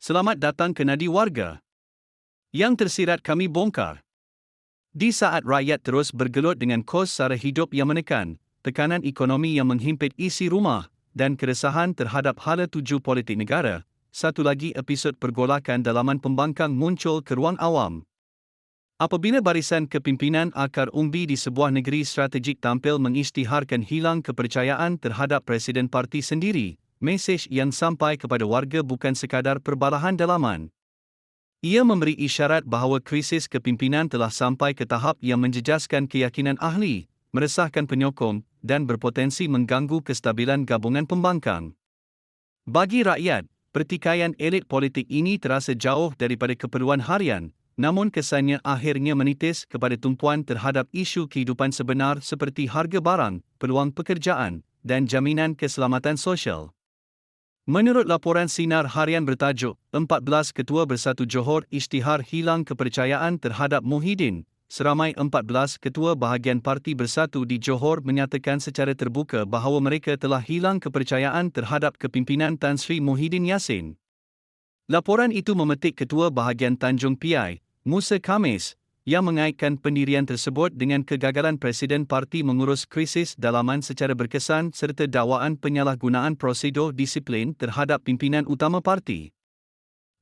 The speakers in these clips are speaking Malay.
Selamat datang ke Nadi Warga. Yang tersirat kami bongkar. Di saat rakyat terus bergelut dengan kos sara hidup yang menekan, tekanan ekonomi yang menghimpit isi rumah, dan keresahan terhadap hala tuju politik negara, satu lagi episod pergolakan dalaman pembangkang muncul ke ruang awam. Apabila barisan kepimpinan akar umbi di sebuah negeri strategik tampil mengisytiharkan hilang kepercayaan terhadap presiden parti sendiri, mesej yang sampai kepada warga bukan sekadar perbalahan dalaman. Ia memberi isyarat bahawa krisis kepimpinan telah sampai ke tahap yang menjejaskan keyakinan ahli, meresahkan penyokong, dan berpotensi mengganggu kestabilan gabungan pembangkang. Bagi rakyat, pertikaian elit politik ini terasa jauh daripada keperluan harian, namun kesannya akhirnya menitis kepada tumpuan terhadap isu kehidupan sebenar seperti harga barang, peluang pekerjaan, dan jaminan keselamatan sosial. Menurut laporan Sinar Harian bertajuk 14 Ketua Bersatu Johor Isytihar Hilang Kepercayaan Terhadap Muhyiddin, seramai 14 ketua bahagian Parti Bersatu di Johor menyatakan secara terbuka bahawa mereka telah hilang kepercayaan terhadap kepimpinan Tan Sri Muhyiddin Yassin. Laporan itu memetik Ketua Bahagian Tanjung Piai, Musa Khamis, yang mengaitkan pendirian tersebut dengan kegagalan Presiden Parti mengurus krisis dalaman secara berkesan serta dakwaan penyalahgunaan prosedur disiplin terhadap pimpinan utama parti.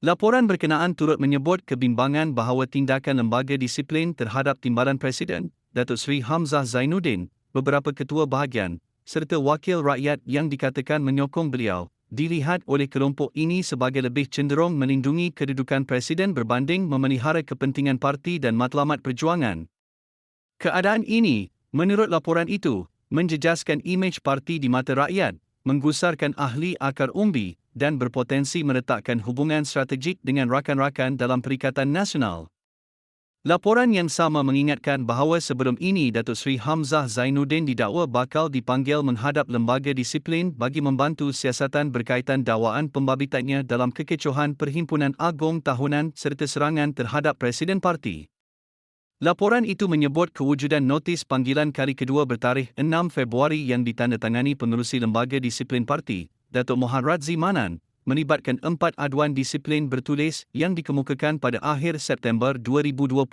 Laporan berkenaan turut menyebut kebimbangan bahawa tindakan lembaga disiplin terhadap timbalan Presiden, Datuk Seri Hamzah Zainuddin, beberapa ketua bahagian, serta wakil rakyat yang dikatakan menyokong beliau, dilihat oleh kelompok ini sebagai lebih cenderung melindungi kedudukan Presiden berbanding memelihara kepentingan parti dan matlamat perjuangan. Keadaan ini, menurut laporan itu, menjejaskan imej parti di mata rakyat, menggusarkan ahli akar umbi, dan berpotensi meletakkan hubungan strategik dengan rakan-rakan dalam Perikatan Nasional. Laporan yang sama mengingatkan bahawa sebelum ini Datuk Seri Hamzah Zainuddin didakwa bakal dipanggil menghadap lembaga disiplin bagi membantu siasatan berkaitan dakwaan pembabitannya dalam kekecohan Perhimpunan Agong tahunan serta serangan terhadap Presiden Parti. Laporan itu menyebut kewujudan notis panggilan kali kedua bertarikh 6 Februari yang ditandatangani Pengerusi Lembaga Disiplin Parti, Datuk Mohan Radzi Manan, melibatkan 4 aduan disiplin bertulis yang dikemukakan pada akhir September 2025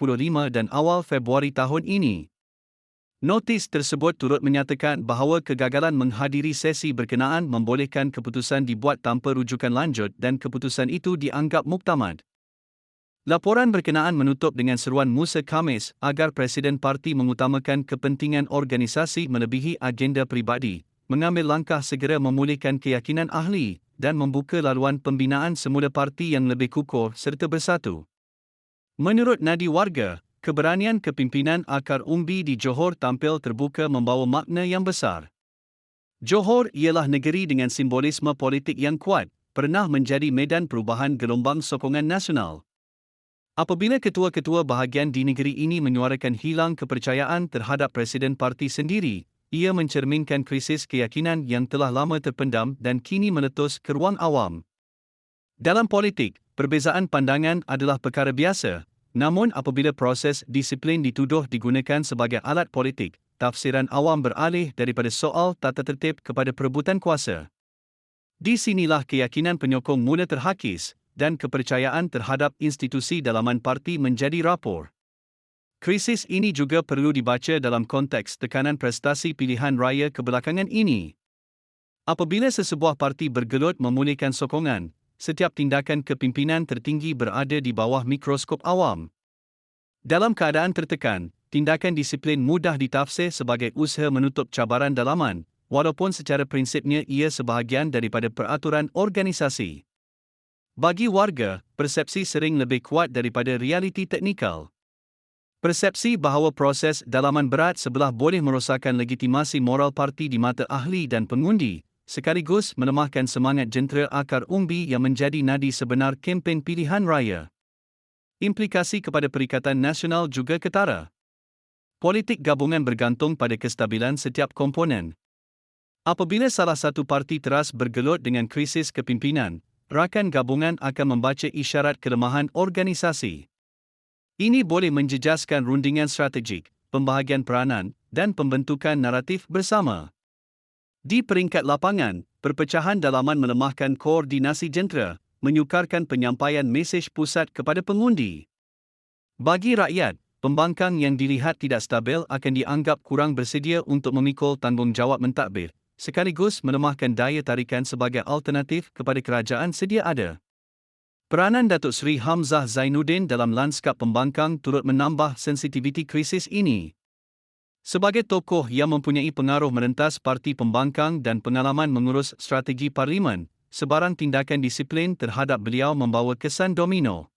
dan awal Februari tahun ini. Notis tersebut turut menyatakan bahawa kegagalan menghadiri sesi berkenaan membolehkan keputusan dibuat tanpa rujukan lanjut dan keputusan itu dianggap muktamad. Laporan berkenaan menutup dengan seruan Musa Khamis agar Presiden Parti mengutamakan kepentingan organisasi melebihi agenda peribadi, mengambil langkah segera memulihkan keyakinan ahli, dan membuka laluan pembinaan semula parti yang lebih kukuh serta bersatu. Menurut Nadi Warga, keberanian kepimpinan akar umbi di Johor tampil terbuka membawa makna yang besar. Johor ialah negeri dengan simbolisme politik yang kuat, pernah menjadi medan perubahan gelombang sokongan nasional. Apabila ketua-ketua bahagian di negeri ini menyuarakan hilang kepercayaan terhadap Presiden Parti sendiri, ia mencerminkan krisis keyakinan yang telah lama terpendam dan kini meletus ke ruang awam. Dalam politik, perbezaan pandangan adalah perkara biasa, namun apabila proses disiplin dituduh digunakan sebagai alat politik, tafsiran awam beralih daripada soal tata tertib kepada perebutan kuasa. Di sinilah keyakinan penyokong mula terhakis, dan kepercayaan terhadap institusi dalaman parti menjadi rapor. Krisis ini juga perlu dibaca dalam konteks tekanan prestasi pilihan raya kebelakangan ini. Apabila sesebuah parti bergelut memulihkan sokongan, setiap tindakan kepimpinan tertinggi berada di bawah mikroskop awam. Dalam keadaan tertekan, tindakan disiplin mudah ditafsir sebagai usaha menutup cabaran dalaman, walaupun secara prinsipnya ia sebahagian daripada peraturan organisasi. Bagi warga, persepsi sering lebih kuat daripada realiti teknikal. Persepsi bahawa proses dalaman berat sebelah boleh merosakkan legitimasi moral parti di mata ahli dan pengundi, sekaligus melemahkan semangat jentera akar umbi yang menjadi nadi sebenar kempen pilihan raya. Implikasi kepada Perikatan Nasional juga ketara. Politik gabungan bergantung pada kestabilan setiap komponen. Apabila salah satu parti teras bergelut dengan krisis kepimpinan, rakan gabungan akan membaca isyarat kelemahan organisasi. Ini boleh menjejaskan rundingan strategik, pembahagian peranan, dan pembentukan naratif bersama. Di peringkat lapangan, perpecahan dalaman melemahkan koordinasi jentera, menyukarkan penyampaian mesej pusat kepada pengundi. Bagi rakyat, pembangkang yang dilihat tidak stabil akan dianggap kurang bersedia untuk memikul tanggungjawab mentadbir, sekaligus melemahkan daya tarikan sebagai alternatif kepada kerajaan sedia ada. Peranan Datuk Seri Hamzah Zainuddin dalam lanskap pembangkang turut menambah sensitiviti krisis ini. Sebagai tokoh yang mempunyai pengaruh merentas parti pembangkang dan pengalaman mengurus strategi parlimen, sebarang tindakan disiplin terhadap beliau membawa kesan domino.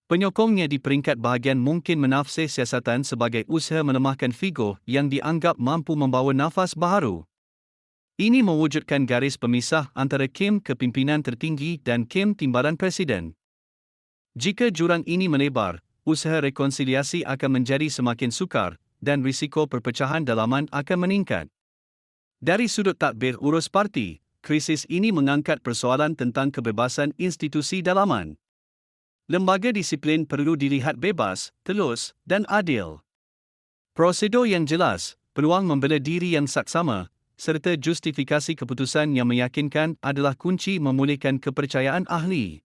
Penyokongnya di peringkat bahagian mungkin menafsir siasatan sebagai usaha melemahkan figur yang dianggap mampu membawa nafas baharu. Ini mewujudkan garis pemisah antara kem kepimpinan tertinggi dan kem timbalan presiden. Jika jurang ini melebar, usaha rekonsiliasi akan menjadi semakin sukar dan risiko perpecahan dalaman akan meningkat. Dari sudut tadbir urus parti, krisis ini mengangkat persoalan tentang kebebasan institusi dalaman. Lembaga disiplin perlu dilihat bebas, telus, dan adil. Prosedur yang jelas, peluang membela diri yang saksama, serta justifikasi keputusan yang meyakinkan adalah kunci memulihkan kepercayaan ahli.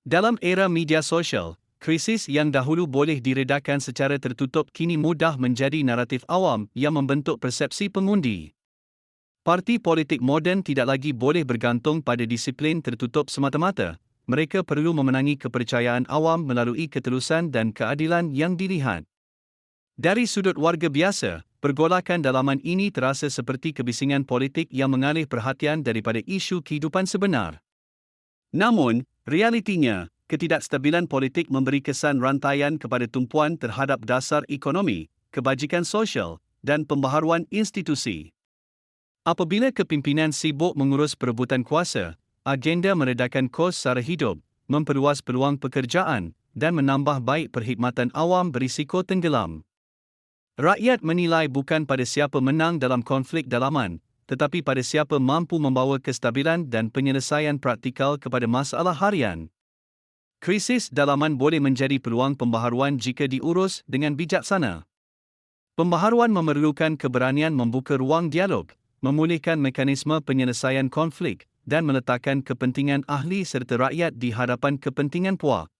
Dalam era media sosial, krisis yang dahulu boleh diredakan secara tertutup kini mudah menjadi naratif awam yang membentuk persepsi pengundi. Parti politik moden tidak lagi boleh bergantung pada disiplin tertutup semata-mata. Mereka perlu memenangi kepercayaan awam melalui ketelusan dan keadilan yang dilihat. Dari sudut warga biasa, pergolakan dalaman ini terasa seperti kebisingan politik yang mengalih perhatian daripada isu kehidupan sebenar. Namun, realitinya, ketidakstabilan politik memberi kesan rantaian kepada tumpuan terhadap dasar ekonomi, kebajikan sosial, dan pembaharuan institusi. Apabila kepimpinan sibuk mengurus perebutan kuasa, agenda meredakan kos sara hidup, memperluas peluang pekerjaan, dan menambah baik perkhidmatan awam berisiko tenggelam. Rakyat menilai bukan pada siapa menang dalam konflik dalaman, tetapi pada siapa mampu membawa kestabilan dan penyelesaian praktikal kepada masalah harian. Krisis dalaman boleh menjadi peluang pembaharuan jika diurus dengan bijaksana. Pembaharuan memerlukan keberanian membuka ruang dialog, memulihkan mekanisme penyelesaian konflik, dan meletakkan kepentingan ahli serta rakyat di hadapan kepentingan puak.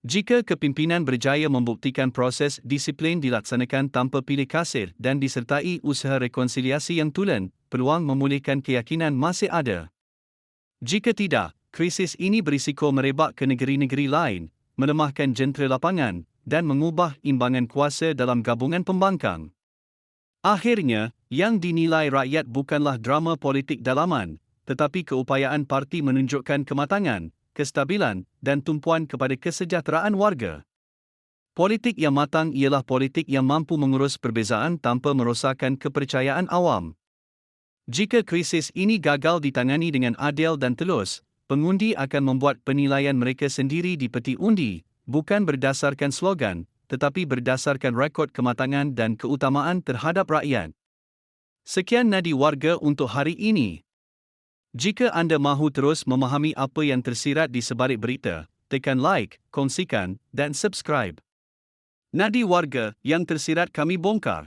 Jika kepimpinan berjaya membuktikan proses disiplin dilaksanakan tanpa pilih kasir dan disertai usaha rekonsiliasi yang tulen, peluang memulihkan keyakinan masih ada. Jika tidak, krisis ini berisiko merebak ke negeri-negeri lain, melemahkan jentera lapangan, dan mengubah imbangan kuasa dalam gabungan pembangkang. Akhirnya, yang dinilai rakyat bukanlah drama politik dalaman, tetapi keupayaan parti menunjukkan kematangan, kestabilan, dan tumpuan kepada kesejahteraan warga. Politik yang matang ialah politik yang mampu mengurus perbezaan tanpa merosakkan kepercayaan awam. Jika krisis ini gagal ditangani dengan adil dan telus, pengundi akan membuat penilaian mereka sendiri di peti undi, bukan berdasarkan slogan, tetapi berdasarkan rekod kematangan dan keutamaan terhadap rakyat. Sekian nadi warga untuk hari ini. Jika anda mahu terus memahami apa yang tersirat di sebalik berita, tekan like, kongsikan, dan subscribe. Nadi warga yang tersirat kami bongkar.